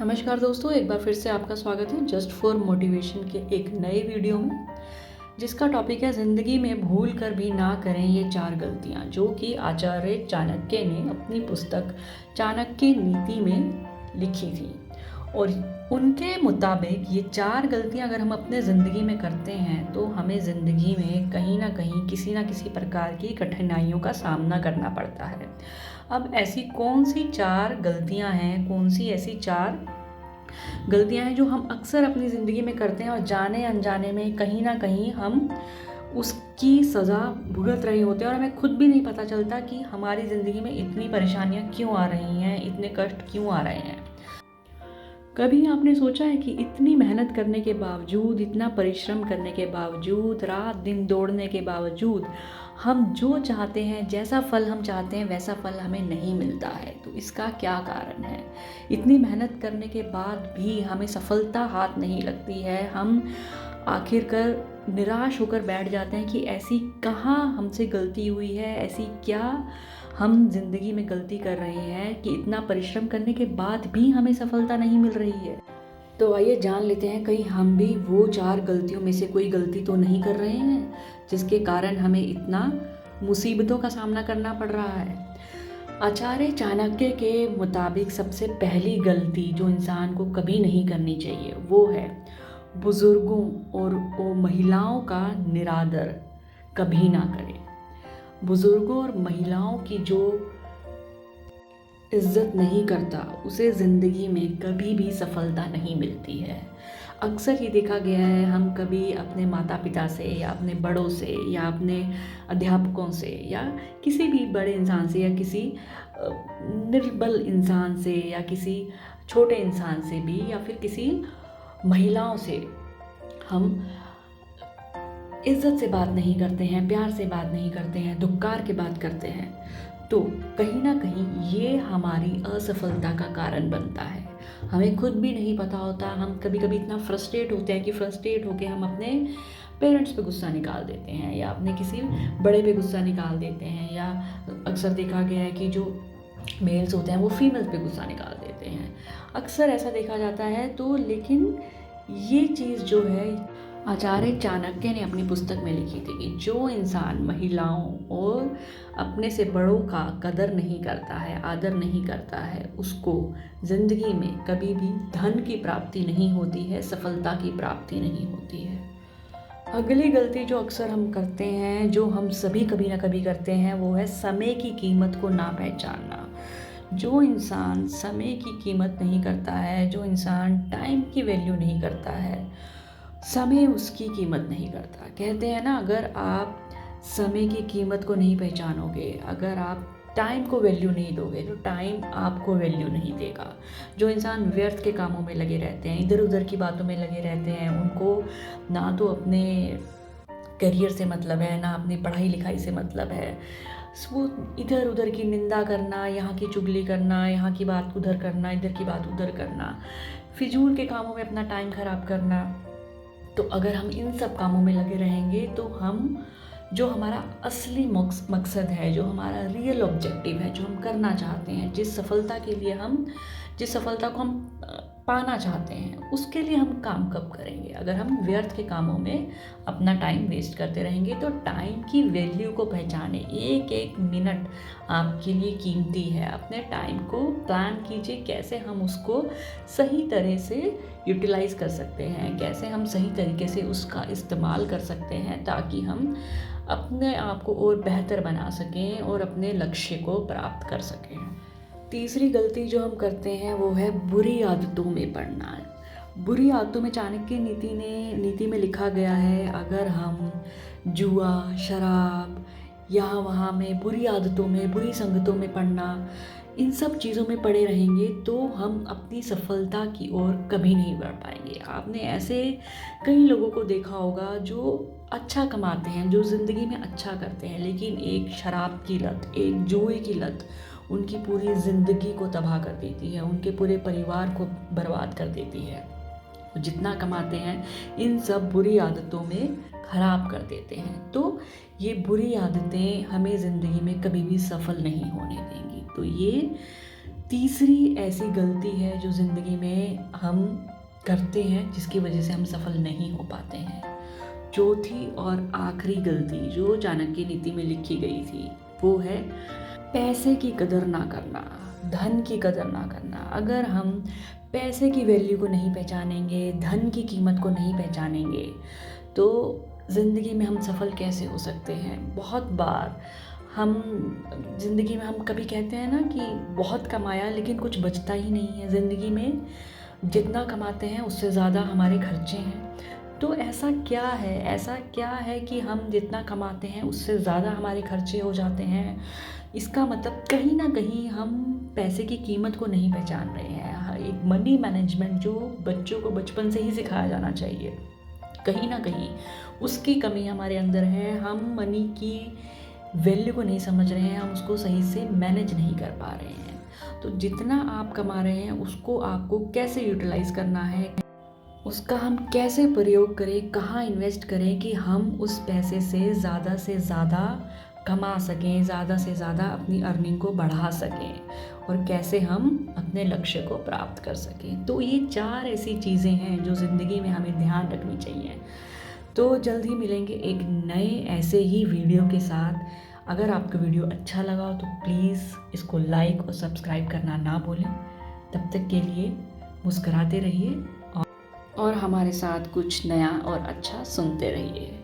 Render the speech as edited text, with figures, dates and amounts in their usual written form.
नमस्कार दोस्तों, एक बार फिर से आपका स्वागत है जस्ट फॉर मोटिवेशन के एक नए वीडियो में, जिसका टॉपिक है ज़िंदगी में भूल कर भी ना करें ये 4 गलतियाँ, जो कि आचार्य चाणक्य ने अपनी पुस्तक चाणक्य नीति में लिखी थी। और उनके मुताबिक ये 4 गलतियाँ अगर हम अपने ज़िंदगी में करते हैं तो हमें ज़िंदगी में कहीं ना कहीं किसी ना किसी प्रकार की कठिनाइयों का सामना करना पड़ता है। अब ऐसी कौन सी 4 गलतियाँ हैं, कौन सी ऐसी 4 गलतियाँ हैं जो हम अक्सर अपनी ज़िंदगी में करते हैं और जाने अनजाने में कहीं ना कहीं हम उसकी सज़ा भुगत रहे होते हैं और हमें खुद भी नहीं पता चलता कि हमारी ज़िंदगी में इतनी परेशानियाँ क्यों आ रही हैं, इतने कष्ट क्यों आ रहे हैं। कभी आपने सोचा है कि इतनी मेहनत करने के बावजूद, इतना परिश्रम करने के बावजूद, रात दिन दौड़ने के बावजूद हम जो चाहते हैं, जैसा फल हम चाहते हैं वैसा फल हमें नहीं मिलता है? तो इसका क्या कारण है? इतनी मेहनत करने के बाद भी हमें सफलता हाथ नहीं लगती है। हम आखिरकार निराश होकर बैठ जाते हैं कि ऐसी कहाँ हमसे गलती हुई है, ऐसी क्या हम ज़िंदगी में गलती कर रहे हैं कि इतना परिश्रम करने के बाद भी हमें सफलता नहीं मिल रही है। तो आइए जान लेते हैं, कहीं हम भी वो 4 गलतियों में से कोई गलती तो नहीं कर रहे हैं जिसके कारण हमें इतना मुसीबतों का सामना करना पड़ रहा है। आचार्य चाणक्य के मुताबिक सबसे पहली गलती जो इंसान को कभी नहीं करनी चाहिए वो है बुजुर्गों और वो महिलाओं का निरादर कभी ना करें। बुजुर्गों और महिलाओं की जो इज्जत नहीं करता उसे ज़िंदगी में कभी भी सफलता नहीं मिलती है। अक्सर ये देखा गया है, हम कभी अपने माता पिता से या अपने बड़ों से या अपने अध्यापकों से या किसी भी बड़े इंसान से या किसी निर्बल इंसान से या किसी छोटे इंसान से भी या फिर किसी महिलाओं से हम इज्जत से बात नहीं करते हैं, प्यार से बात नहीं करते हैं, धिक्कार के बात करते हैं। तो कहीं ना कहीं ये हमारी असफलता का कारण बनता है। हमें खुद भी नहीं पता होता, हम कभी कभी इतना फ्रस्ट्रेट होते हैं कि फ्रस्ट्रेट होकर हम अपने पेरेंट्स पे गुस्सा निकाल देते हैं या अपने किसी बड़े पे गुस्सा निकाल देते हैं, या अक्सर देखा गया है कि जो मेल्स होते हैं वो फीमेल्स पे गुस्सा निकाल देते हैं। अक्सर ऐसा देखा जाता है। तो लेकिन ये चीज़ जो है आचार्य चाणक्य ने अपनी पुस्तक में लिखी थी कि जो इंसान महिलाओं और अपने से बड़ों का कदर नहीं करता है, आदर नहीं करता है, उसको ज़िंदगी में कभी भी धन की प्राप्ति नहीं होती है, सफलता की प्राप्ति नहीं होती है। अगली गलती जो अक्सर हम करते हैं, जो हम सभी कभी ना कभी करते हैं, वो है समय की कीमत को ना पहचानना। जो इंसान समय की कीमत नहीं करता है, जो इंसान टाइम की वैल्यू नहीं करता है, समय उसकी कीमत नहीं करता। कहते हैं ना, अगर आप समय की कीमत को नहीं पहचानोगे, अगर आप टाइम को वैल्यू नहीं दोगे तो टाइम आपको वैल्यू नहीं देगा। जो इंसान व्यर्थ के कामों में लगे रहते हैं, इधर उधर की बातों में लगे रहते हैं, उनको ना तो अपने करियर से मतलब है, ना अपनी पढ़ाई लिखाई से मतलब है। वो इधर उधर की निंदा करना, यहाँ की चुगली करना, यहाँ की बात उधर करना, इधर की बात उधर करना, फिजूल के कामों में अपना टाइम खराब करना। तो अगर हम इन सब कामों में लगे रहेंगे तो हम जो हमारा असली मकसद है, जो हमारा रियल ऑब्जेक्टिव है, जो हम करना चाहते हैं, जिस सफलता को हम पाना चाहते हैं, उसके लिए हम काम कब करेंगे? अगर हम व्यर्थ के कामों में अपना टाइम वेस्ट करते रहेंगे। तो टाइम की वैल्यू को पहचाने, एक एक मिनट आपके लिए कीमती है। अपने टाइम को प्लान कीजिए, कैसे हम उसको सही तरह से यूटिलाइज़ कर सकते हैं, कैसे हम सही तरीके से उसका इस्तेमाल कर सकते हैं, ताकि हम अपने आप को और बेहतर बना सकें और अपने लक्ष्य को प्राप्त कर सकें। तीसरी गलती जो हम करते हैं वो है बुरी आदतों में पड़ना। बुरी आदतों में चाणक्य नीति में लिखा गया है, अगर हम जुआ, शराब, यहाँ वहाँ में बुरी आदतों में, बुरी संगतों में पड़ना, इन सब चीज़ों में पड़े रहेंगे तो हम अपनी सफलता की ओर कभी नहीं बढ़ पाएंगे। आपने ऐसे कई लोगों को देखा होगा जो अच्छा कमाते हैं, जो ज़िंदगी में अच्छा करते हैं, लेकिन एक शराब की लत, एक जुए की लत उनकी पूरी ज़िंदगी को तबाह कर देती है, उनके पूरे परिवार को बर्बाद कर देती है। जितना कमाते हैं इन सब बुरी आदतों में खराब कर देते हैं। तो ये बुरी आदतें हमें ज़िंदगी में कभी भी सफल नहीं होने देंगी। तो ये तीसरी ऐसी गलती है जो ज़िंदगी में हम करते हैं जिसकी वजह से हम सफल नहीं हो पाते हैं। चौथी और आखिरी गलती जो चाणक्य नीति में लिखी गई थी वो है पैसे की कदर ना करना, धन की कदर ना करना। अगर हम पैसे की वैल्यू को नहीं पहचानेंगे, धन की कीमत को नहीं पहचानेंगे, तो ज़िंदगी में हम सफल कैसे हो सकते हैं। बहुत बार हम ज़िंदगी में हम कभी कहते हैं ना कि बहुत कमाया लेकिन कुछ बचता ही नहीं है। ज़िंदगी में जितना कमाते हैं उससे ज़्यादा हमारे खर्चे हैं। तो ऐसा क्या है कि हम जितना कमाते हैं उससे ज़्यादा हमारे खर्चे हो जाते हैं। इसका मतलब कहीं ना कहीं हम पैसे की कीमत को नहीं पहचान रहे हैं। एक मनी मैनेजमेंट जो बच्चों को बचपन से ही सिखाया जाना चाहिए, कहीं ना कहीं उसकी कमी हमारे अंदर है। हम मनी की वैल्यू को नहीं समझ रहे हैं, हम उसको सही से मैनेज नहीं कर पा रहे हैं। तो जितना आप कमा रहे हैं उसको आपको कैसे यूटिलाइज़ करना है, उसका हम कैसे प्रयोग करें, कहाँ इन्वेस्ट करें कि हम उस पैसे से ज़्यादा कमा सकें, ज़्यादा से ज़्यादा अपनी अर्निंग को बढ़ा सकें और कैसे हम अपने लक्ष्य को प्राप्त कर सकें। तो ये 4 ऐसी चीज़ें हैं जो ज़िंदगी में हमें ध्यान रखनी चाहिए। तो जल्द ही मिलेंगे एक नए ऐसे ही वीडियो के साथ। अगर आपको वीडियो अच्छा लगा हो तो प्लीज़ इसको लाइक और सब्सक्राइब करना ना भूलें। तब तक के लिए मुस्कुराते रहिए और हमारे साथ कुछ नया और अच्छा सुनते रहिए।